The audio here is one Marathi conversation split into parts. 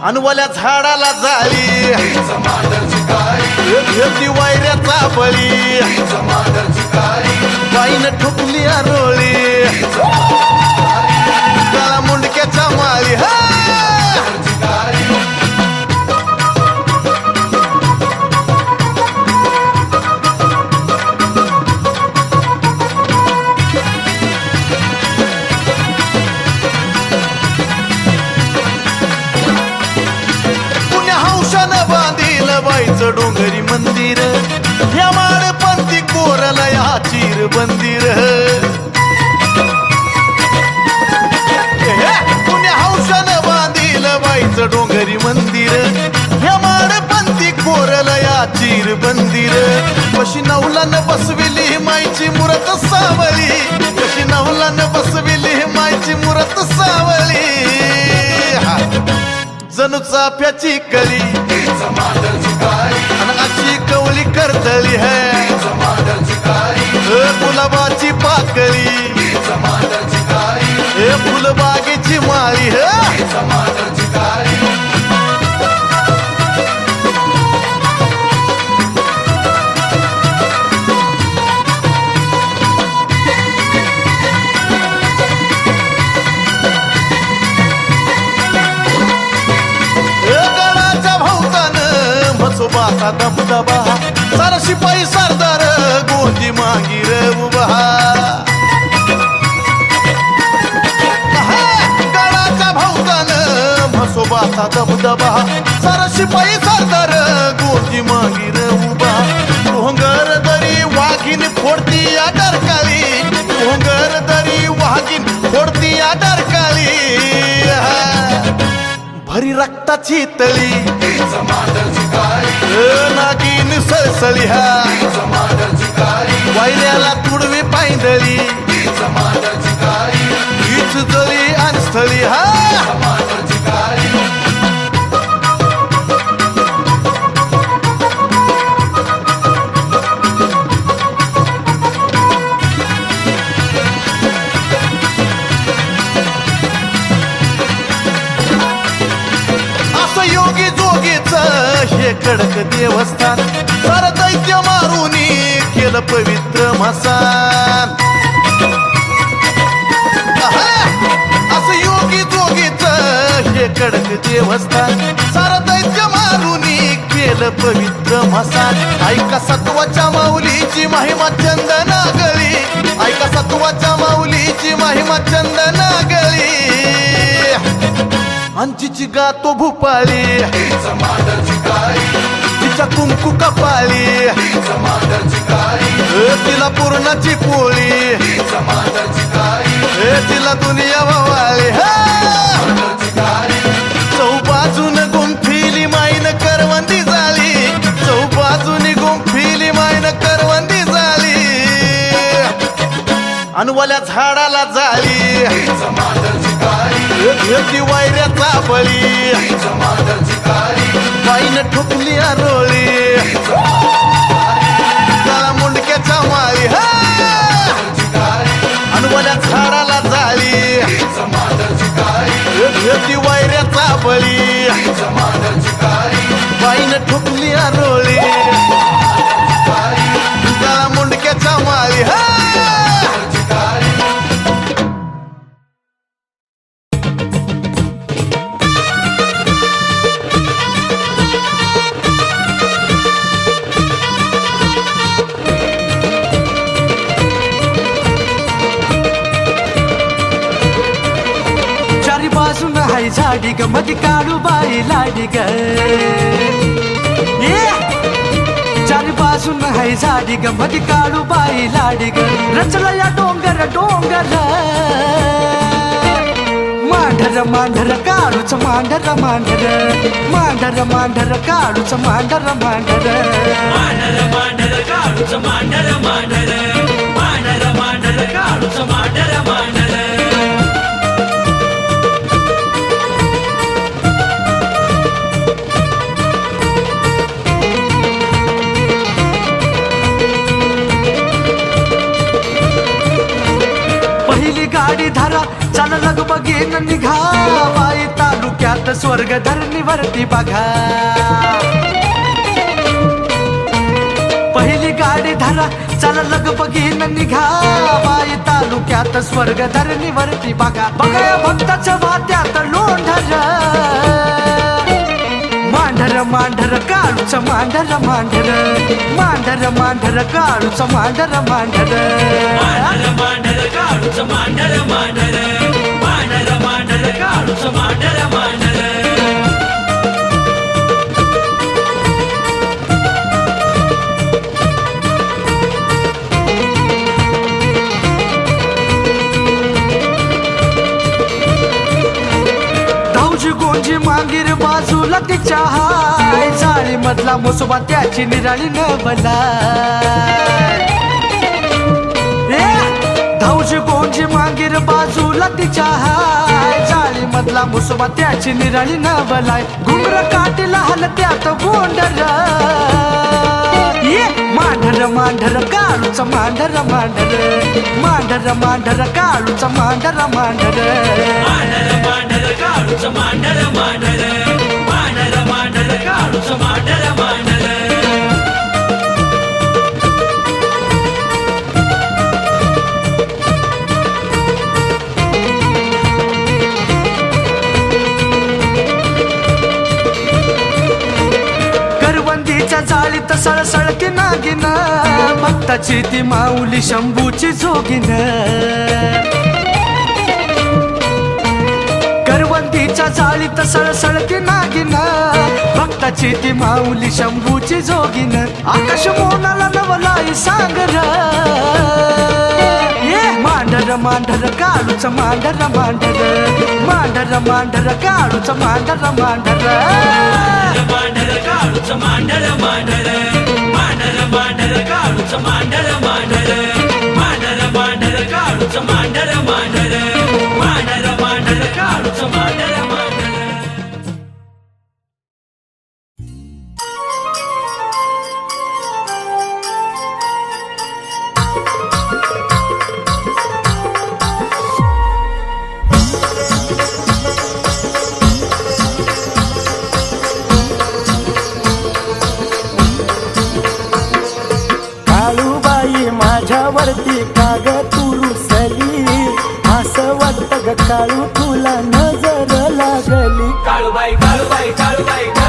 अनवल्या झाडाला झाली घेतली वायऱ्याचा बळी बाईनं ठोकली आरोळी गळा मुंडक्याच्या माळी हा बाईचं डोंगरी मंदिर या माळपंथी कोरला या चिर बंदिर पुण्या हौशानं बांधील बाईचं डोंगरी मंदिर या माळपंथी कोरला या चिर बंदिर कशी नवलानं बसविली माईची मूर्त सावली कशी नवलानं बसविली माईची मूर्त सावली जणू चाफ्याची कली आणि अशी कवली करतली है गुलाबाची पाकळी फुलबागेची माळी बाता दबदबा सारा शिपाई सरदार गोंदी मागीर उभा गडाच्या भोवतान म्हसोबाचा दबदबा सारा शिपाई सरदार गोंदी मागीर उभा भोंगर दरी वाघीन फोडती या डरकाळी भोंगर दरी वाघीन फोडती या डरकाळी भरी रक्ताची तळी नागिन सळसळी हा वायऱ्याला तुडवी पायंदळी हीच जळी आणि स्थळी हा योगी जोगीच हे कडक देवस्थान सार दैत्य मारून केलं पवित्र मसान असं योगी जोगीच हे कडक देवस्थान सार दैत्य मारून केलं पवित्र मसान ऐका सत्वाच्या माऊलीची महिमा चंदना गळी ऐका सत्वाच्या माऊलीची महिमा चंदना गळी अंजीची गातो भूपाळी तिच्या कुंकू कपाळी तिला पूर्णाची पोळी तिला दुनिया वावाळी चौबाजून गुंफिली माईन करवंदी झाली चौबाजून गुंफिली माईन करवंदी झाली अनवल्या झाडाला झाली घेतली वायऱ्याचा बळी बाईनं ठोकली आरोळी गळा मुंडक्याच्या माळी अनवल्या झाडाला झाली घेतली वायऱ्याचा बळी बाईनं ठोकली आरोळी गळा मुंडक्याच्या माळी झाडी ग मधी काढू बाई लाडी ग चारी बाजून हाय झाडी ग मधी काढू बाई लाडी ग रचला या डोंगर डोंगर मांढर मांढर काढूच मांढर मांढर मांढर मांढर काढूच मांढर मांढर मांढर मांढर काढूच मांढर मांढर मांढर मांढर काढूच मांढर मांढर गाडी धरा चाल लगबगीन निघा वाई तालुक्यात स्वर्ग धरणीवरती बघा पहिली गाडी धरा चला लगबगीन निघा वाई तालुक्यात स्वर्ग धरणीवरती बघा बघा या भक्ताच्या वाट्यात लोंढर मांढर मांढर काळूच मांढर मांढर मांढर मांढर काळूच मांढर मांढर मांढर मांढर काळूच मांढर मांढर मांढर मांढर काळूच मांढर मांढर गोंजी मांगीर बाजूला तिच्या हाय जाळी मधला मुसबा त्याची निराळी न बला धावजी गोंजी मांगीर बाजूला तिच्या हाय जाळी मधला मुसबा त्याची निराळी न बलाय घुंगर काटीला हलत्यात गोंडर मांढर मांढर काळूच मांढर मांढर मांढर मांढर काळूच मांढर मांढर मांढर मांढर काळूच मांढर मांढर मांढर मांढर काळूच मांढर मांढर करवंदीच्या जाळीत सळसळती नागिन भक्ताची ती माऊली शंभूची जोगीन करवंदीच्या जाळीत सळसळती नागिन भक्ताची ती माऊली शंभूची जोगीन आकाश मोनाला नवलाई सांगर मांढर मांढर काळूच मांढर मांढर मांढर मांढर काळूच मांढर मांढर मांढर काळूच मांढर मांढर मांढर मांढर काळूच मांढर मांढर मांढर मांढर काळूच मांढर मांढर मांढर मांढर काळूच मांढर मांढर माझ्यावरती काग तुरुसली असं वाटतं ग काळू तुला नजर लागली काळूबाई काळूबाई काळूबाई ग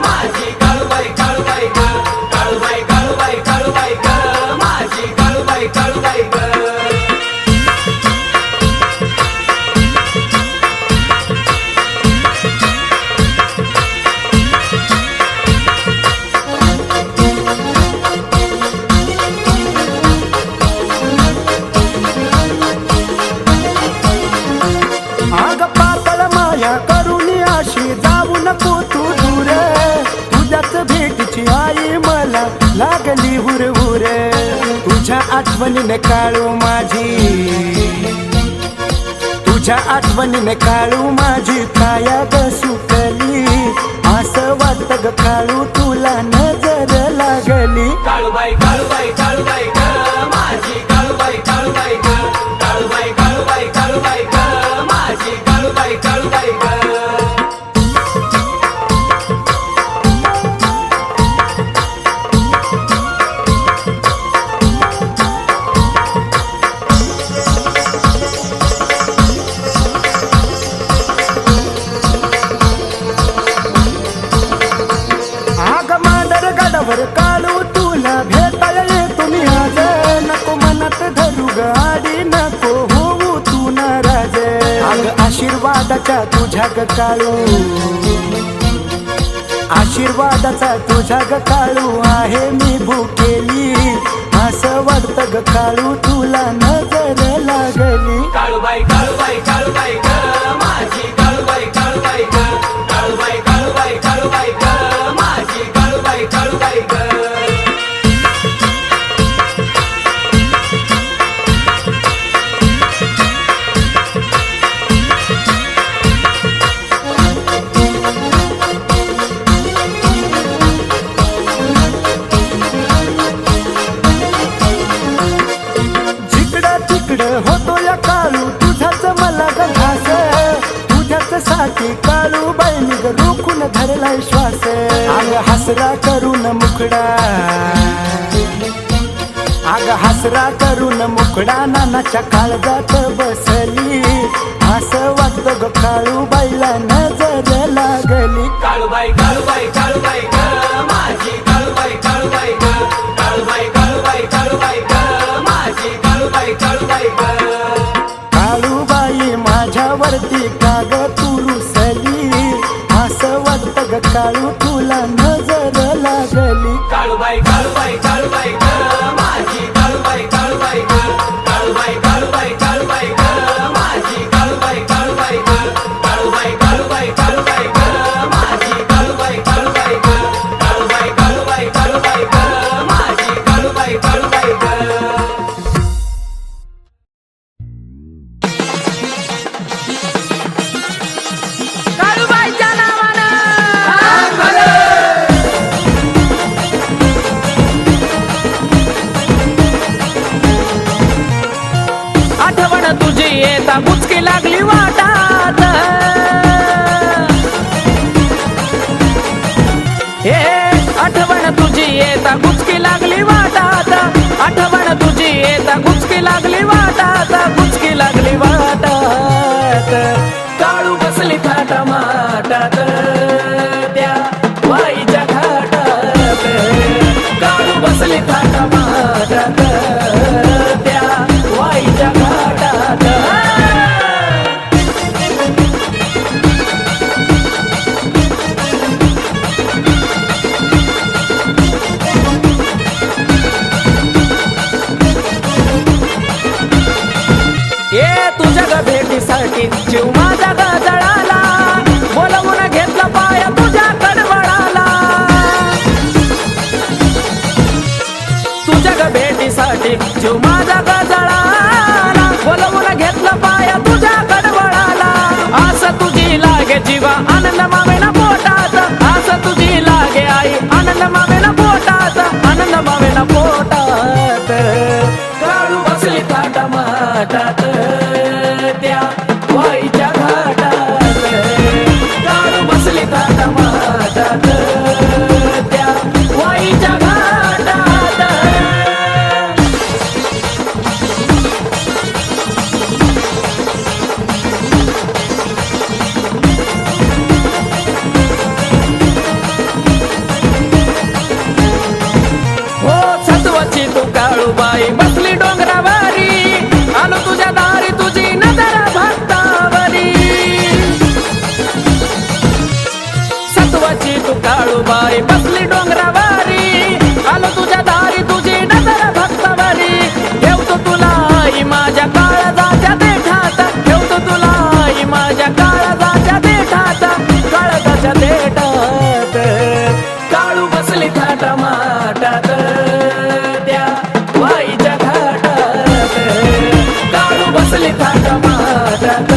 माझी काळूबाई काळूबाई ग काळूबाई काळूबाई काळूबाई ग माझी काळूबाई काळूबाई ग लागली हुर हुर तुझ्या आठवणीने काळू माझी तुझ्या आठवणीने काळू माझी काया ग सुकली असं वाटतं ग काळू तुला नजर लागली काळूबाई काळूबाई काळूबाई ग माझी काळूबाई काळूबाई ग काळूबाई काळूबाई काळूबाई ग माझी काळूबाई काळूबाई ग काळू तुला भेटायला तुम्ही आज नको मनात धरू गाडी नको होऊ तू नाराज अग आशीर्वादाचा तुझ्या ग काळू आशीर्वादाचा तुझ्या ग काळू आहे मी भुकेली असं वाटतं ग काळू तुला नजर लागली काळूबाई काळूबाई काळूबाई ग माझी काळूबाई काळूबाई ग काळूबाई काळूबाई काळूबाई ग माझी काळूबाई काळूबाई ग जिकडं तिकडं होतो या काळू तुझाच धरलाय श्वास आग हसरा करून मुखडा आग हसरा करून मुखडा नानाच्या काळजात बसली असं वाटतं ग काळूबाईला नजर लागली काळूबाई काळूबाई काळूबाई ग माझी काळूबाई काळूबाई ग काळूबाई काळूबाई काळूबाई ग माझी काळूबाई काळूबाई ग काळूबाई माझ्यावरती काग तू रुसली असं वाटतं ग काळू तुला नजर लागली काळूबाई काळूबाई काळूबाई ग माझी काळूबाई काळूबाई ग काळूबाई काळूबाई काळूबाई ग माझी काळूबाई काळूबाई ग काळूबाई काळूबाई काळूबाई ग माझी काळूबाई काळूबाई ग काळूबाई काळूबाई काळूबाई ग माझी काळूबाई काळूबाई ग काळूबाईच्या नावानं आठवण तुझी येता बुचकी लागली वाटात हे आठवण तुझी येता गुचकी लागली वाटात आठवण तुझी येता गुचकी लागली वाटात गुचकी लागली वाटात काळू बसली थाटा माटात त्या वाईच्या घाटात काळू बसली थाटा माटात त्या वाईच्या घाटात ये तुझ्या ग भेटीसाठी जीव माझा ग जळाला बोलवून घेतलं पाया तुझ्या कडवळाला तुझ्या ग भेटीसाठी जीव माझा ग जळाला बोलवून घेतलं पाया तुझ्या कडवळाला असं तुझी लागे जीवा आनंद मावेना पोटात असं तुझी लागे आई आनंद मावेना पोटात आनंद मावेना पोटात काळू बसली थाटा माटात त्या वाईच्या घाटात काळू बसली थाटा माटात त्या वाईच्या घाटात हो सत्वाची तू काळूबाई बसली डोंगरावारी आलो तुझ्या दारी तुझी नजर भक्तावरी सत्वाची तू काळूबाई बसली डोंगरावारी आलो तुझ्या दारी तुझी नजर भक्तावरी ठेवतो तुला आई माझ्या काळजाच्या देठात ठेवतो तुला आई माझ्या काळजाच्या देठात काळजाच्या देठात काळू बसली थाटा माटात त्या वाईच्या घाटात काळू बसली थाटा माटात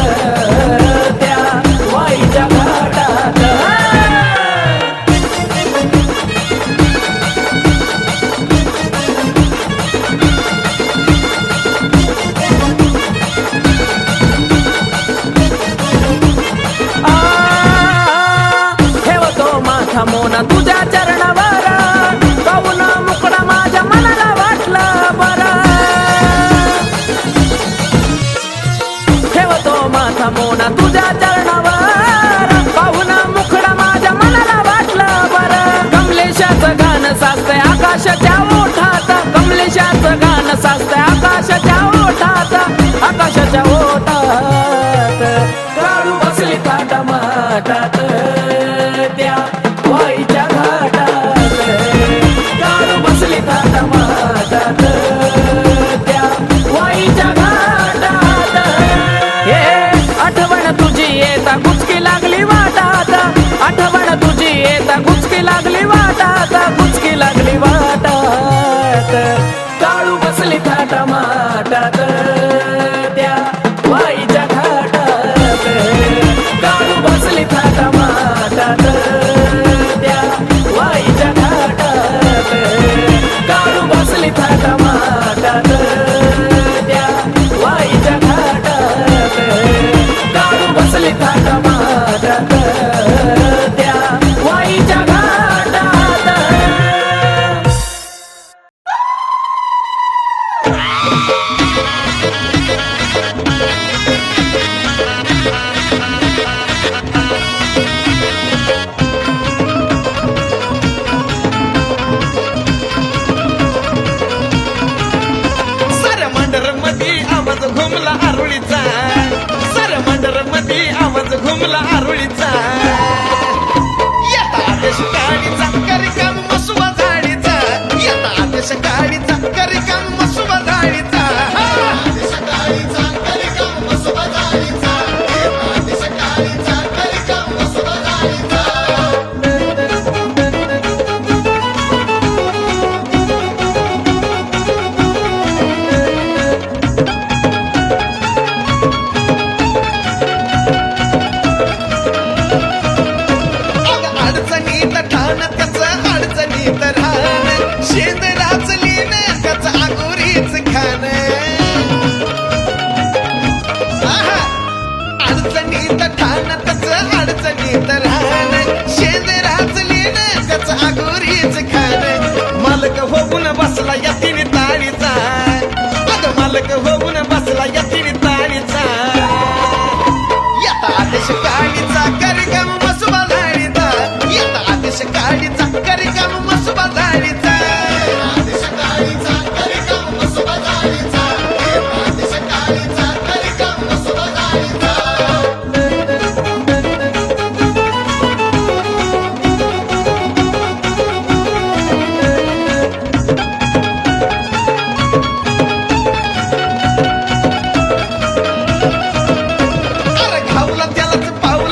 त्या वाईच्या घाटात ठेवतो माथा मोना तुझ्या चरणावर पाहून मुकडा माझ्या मनाला वाटलं बरं ठेवतो माथा मोना तुझ्या चरणावर पाहून मुकडा माझ्या मनाला वाटलं बरं कमलेशाचं गाणं साचतंय आकाशाच्या ओठात कमलेशाचं गाणं साचतंय आकाशाच्या ओठात आकाशाच्या ओठात काळू बसली थाटा माटात त्या वाईच्या घाटात काळू बसली थाटा माटात त्या वाईच्या घाटात हे आठवण तुझी येता गुचकी लागली वाटात आठवण तुझी येता गुचकी लागली वाटात गुचकी लागली वाटात काळू बसली थाटा माटात त्या वाईच्या घाटात काळू बसली थाटा माटात त्या वाईच्या घाटात काळू बसली थाटा माटात त्या वाईच्या घाटात काळू बसली थाटा माटात त्या घुमला आरुळीचा येता आदेश गाडीचा कार्यक्रम मसुबा झाडीचा येता आदेश गाडीचा कार्यक्रम मसुबा झाडीचा आदेश गाडीचा कार्यक्रम मसुबा झाडीचा आदेश गाडीचा कार्यक्रम मसुबा झाडीचा अडचणीत ठाण त्याचं अडचणीत राहण शेंदराच लीन त्याचं आगोरीच खाण अडचणीत ठाण त्याचं अडचणीत राहण शेंदराच लीन त्याचं आगोरीच खाण मालक होऊन बसला यतीन ताळीचा अग मालक होऊन बसला यतीन ताळीचा येता आदेश गाडीचा कार्यक्रम मसुबा झाडीचा येता आदेश गाडीचा कार्यक्रम मसुबा झाडीचा आदेश गाडीचा कार्यक्रम मसुबा झाडीचा आदेश गाडीचा कार्यक्रम मसुबा झाडीचा अरे घावला त्यालाच पावला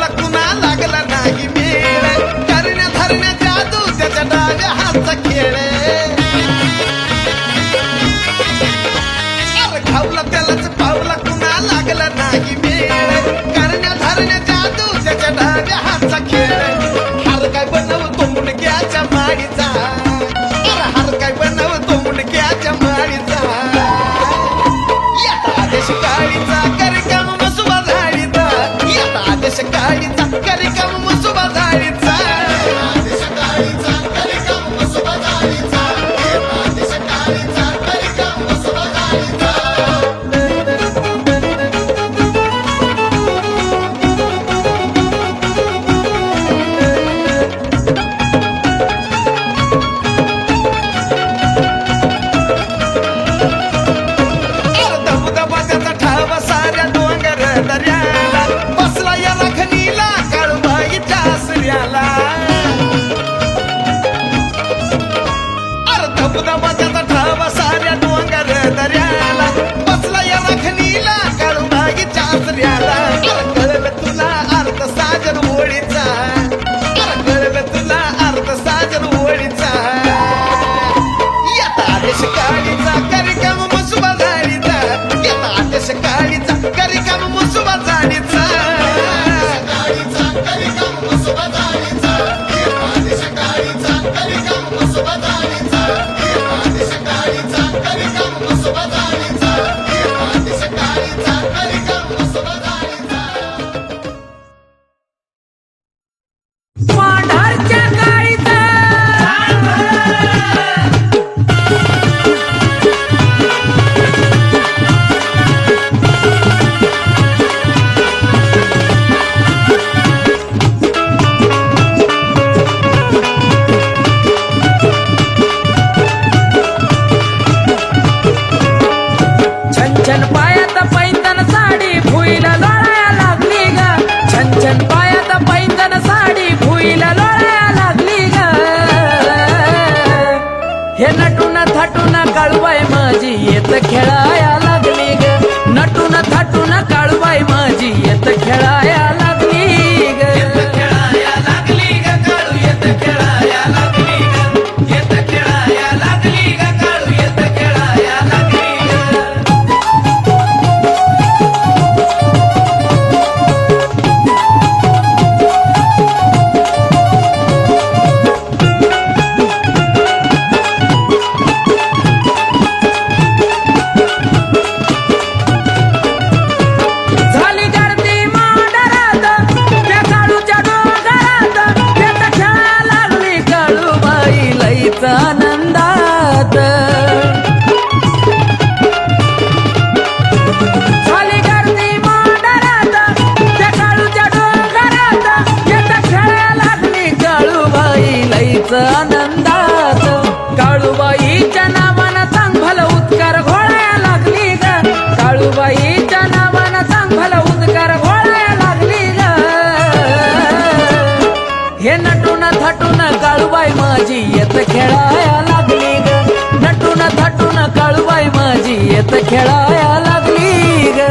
माझी येत खेळाया लागली ग नटून थटून काळूबाई माझी येत खेळाया लागली ग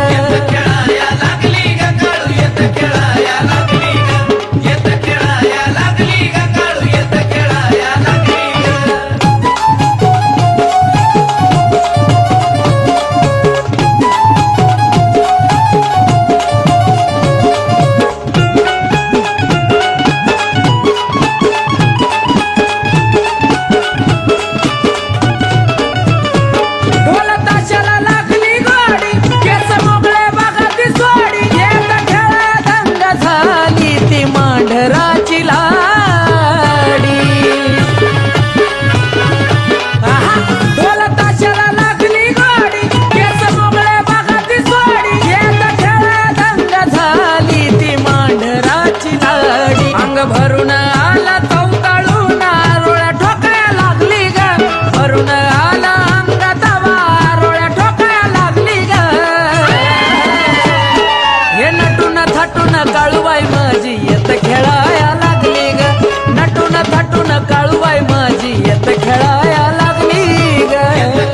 खेळाया लागली ग काळू येत खेळाया लागली ग येत खेळाया लागली ग काळू येत खेळाया लागली ग ढोल ताशाला लागली गोडी केस मोकळे बघा ती सोडी येत खेळा दंग झाली ती मांढराची लाडी आहा, ढोल ताशाला लागली गोडी केस मोकळे बघा ती सोडी येत खेळा दंग झाली ती मांढराची लाडी अंग भरून आला चौकाळून आरोळ्या ठोकाया लागली ग भरून आला अंगात आरोळ्या ठोकाया लागली ग हे नटून थटून काळूबाई माझी येत खेळाया लागली ग नटून थटून काळूबाई माझी येत खेळाया लागली ग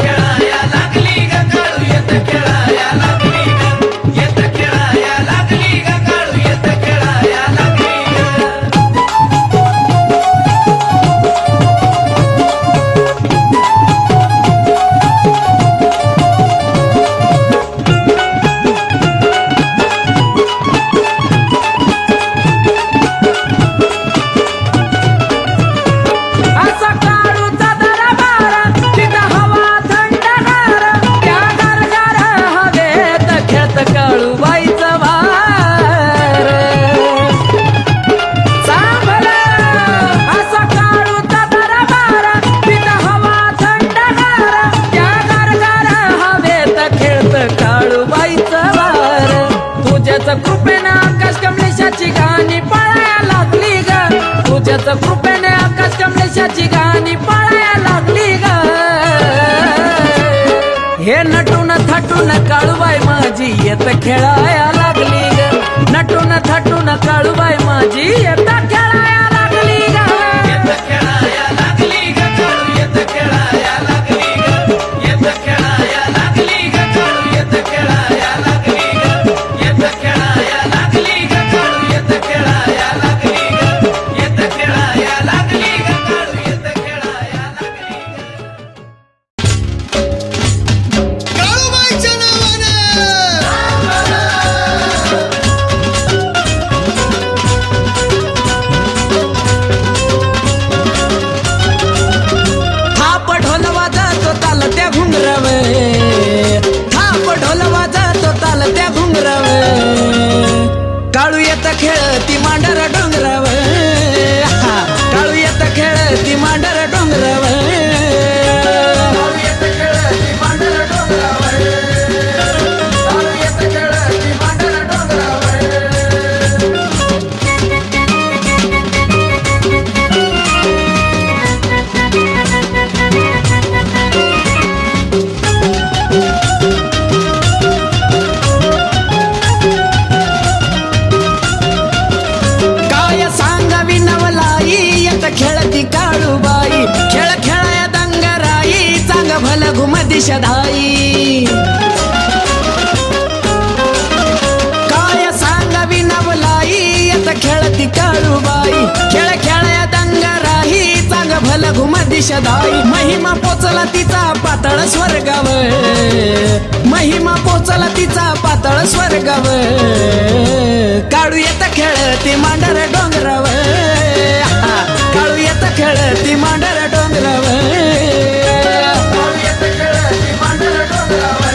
खेळाया लागली ग काळू येत खेळाया लागली ग येत खेळाया लागली ग काळू येत खेळाया लागली ग असा काळूचा दरबार तिथं हवा थंडगार त्या गारगार हवेत खेळत काळूबाईचं वार सांभला असा काळूचा दरबार तिथं हवा थंडगार त्या गारगार हवेत खेळत काळूबाईचं वार तुझ्याच कृपेनं आकाश कमलेशाची गाणी पळाया लागली ग तुझ्याच कृपेने आकाश कमलेशाची गाणी पळाया लागली ग हे नटून थटून काळूबाई माझी येत खेळाया लागली ग नटून थटून काळूबाई माझी येत खेळाया लागली ग येत खेळाया लागली ग काळू येत खेळाया लागली ग येत खेळाया लागली ग काळू येत खेळाया लागली ग येत खेळाया लागली ग काळू येत खेळाया लागली ग येत खेळाया लागली ग काळू येत खेळाया लागली ग काळूबाईच्या नावानं थाप ढोल वाजतो ताल त्या घुंगरावे थाप ढोल वाजतो ताल त्या घुंगरावे काळू येत खेळ ती मांडर डोंगराव काळू येत खेळ ती मांडर डोंगराव काळू येत खेळ ती मांडर डोंगराव काळू येत खेळ ती मांडर डोंगराव काय सांगावी नवलाई येत खेळती काळूबाई खेळ खेळाया दंगराई चांग भल घुम दिशधाई काय सांगावी नवलाई येत खेळती काळूबाई खेळ खेळाया दंगराई चांग भल घुम दिशधाई महिमा पोचला तिचा पातळ स्वर्गाव महिमा पोचला तिचा पातळ स्वर्गाव काळू येत खेळती मांडर डोंगराव काळू येत खेळती मांडर डोंगराव काळू येत खेळती मांडर डोंगराव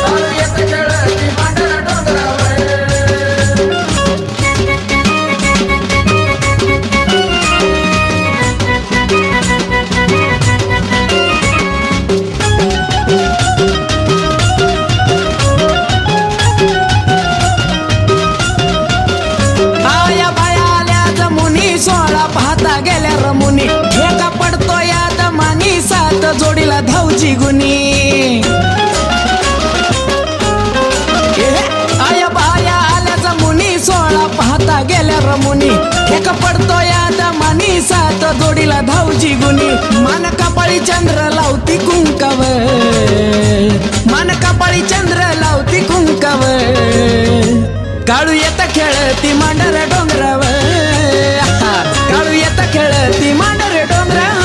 काळू येत खेळती मांडर डोंगराव जोडीला धावची गुनी आया बाया आल्याचा मुनी सोळा पाहता गेल्या रमुनी एक पडतो या दमानी सात जोडीला धावजी गुणी मान कपाळी चंद्र लावती कुंकाव मान कपाळी चंद्र लावती कुंकाव काळू येता खेळती मांडर डोंगराव काळू येता खेळती मांडर डोंगराव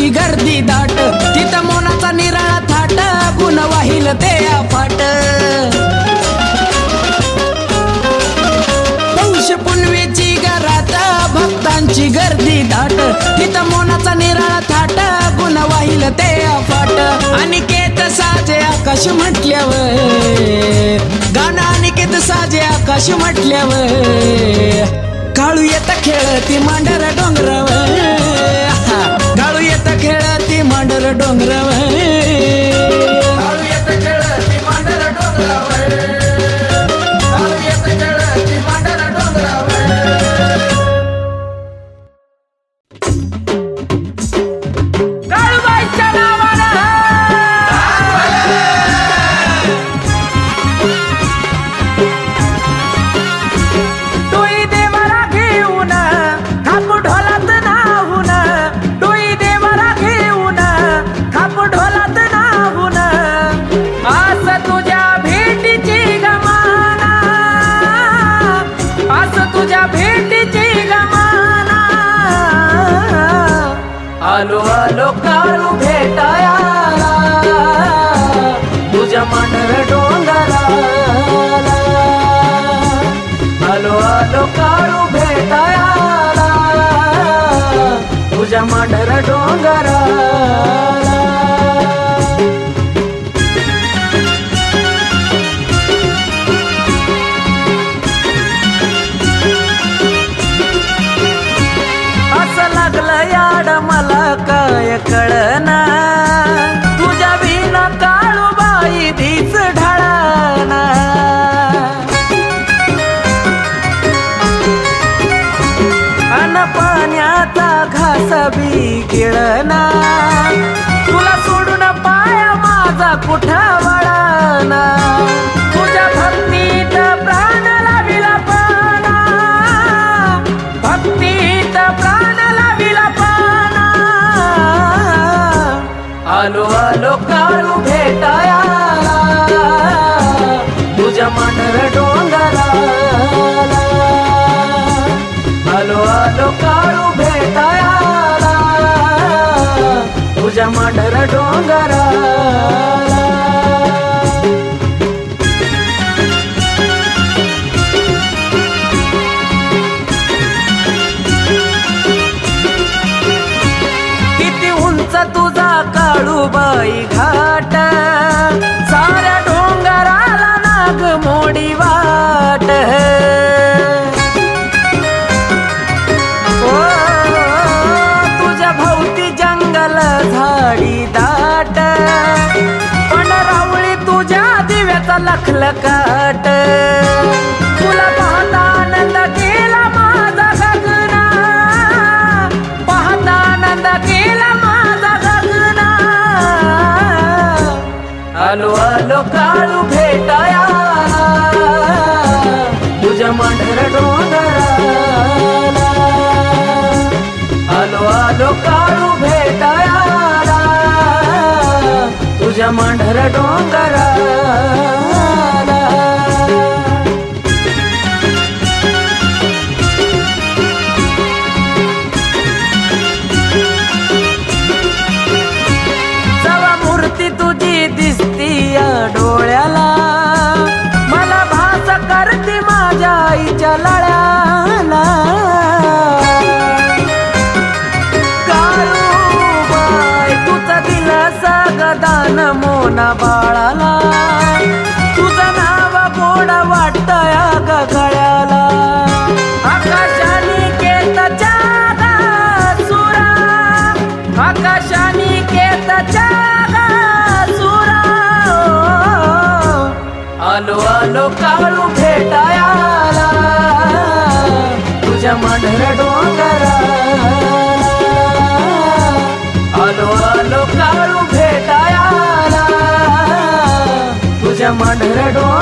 गर्दी दाट तिथं मोनाचा निराळा थाट गुण वाहिल ते अफाट पौष पुनवेची घरात भक्तांची गर्दी दाट तिथं मोनाचा निराळा थाट गुण वाहिल ते अफाट अनिकेत साजे आकाश म्हटल्यावर गाणं अनिकेत साजे आकाश म्हटल्यावर काळू येता खेळती मांडर डोंगरावर काळू येता खेळती मांडर डोंगरावर काळू येता खेळती मांडर डोंगरावर काळू येता खेळती मांडर डोंगरावर काळूबाईच्या नावानं तोही देवाला घेऊन थाप ढोलात नाहून तोही देवाला घेऊन थाप ढोलात नाहून आस तुझ्या भेटीची गमाना आस तुझ्या भेटीची गमाना आलो आलो काळू भेटायाला तुझ्या मांडर डोंगराला आलो आलो काळू भेटायाला तुझ्या मांडर डोंगराला असं लागलं याड मला काय कळना तुझ्या विना काळूबाई धीच ढाळना अन पाण्याचा घास बी गिळना तुला सोडून पाया माझा कुठा वळना तुझ्या भक्तीत प्राण लाविला पाना भक्तीत प्राण लाविला पाना आलो आलो काळू भेटायाला तुझ्या मांडर डोंगराला आलो आलो काळू भेटायाला तुझ्या मांडर डोंगराला किती उंच तुझा काळूबाई घाट साऱ्या डोंगराला नाग मोडी वाट तुझ्या भोवती जंगल झाडी दाट पण रावळी तुझ्या दिव्याचा लखलकाट तुला पाहता आनंद केला माझा गगना पाहता आनंद केला माझा गगना आलो आलो काळू भेटायाला तुझ्या मांडर डोंगराला आलो आलो काळू भेटायाला तुझ्या मांडर डोंगराला काळू भेटायाला तुझ्या मांढर डोंगराला आलो आलो काळू भेटायाला तुझ्या मांढर डोंगराला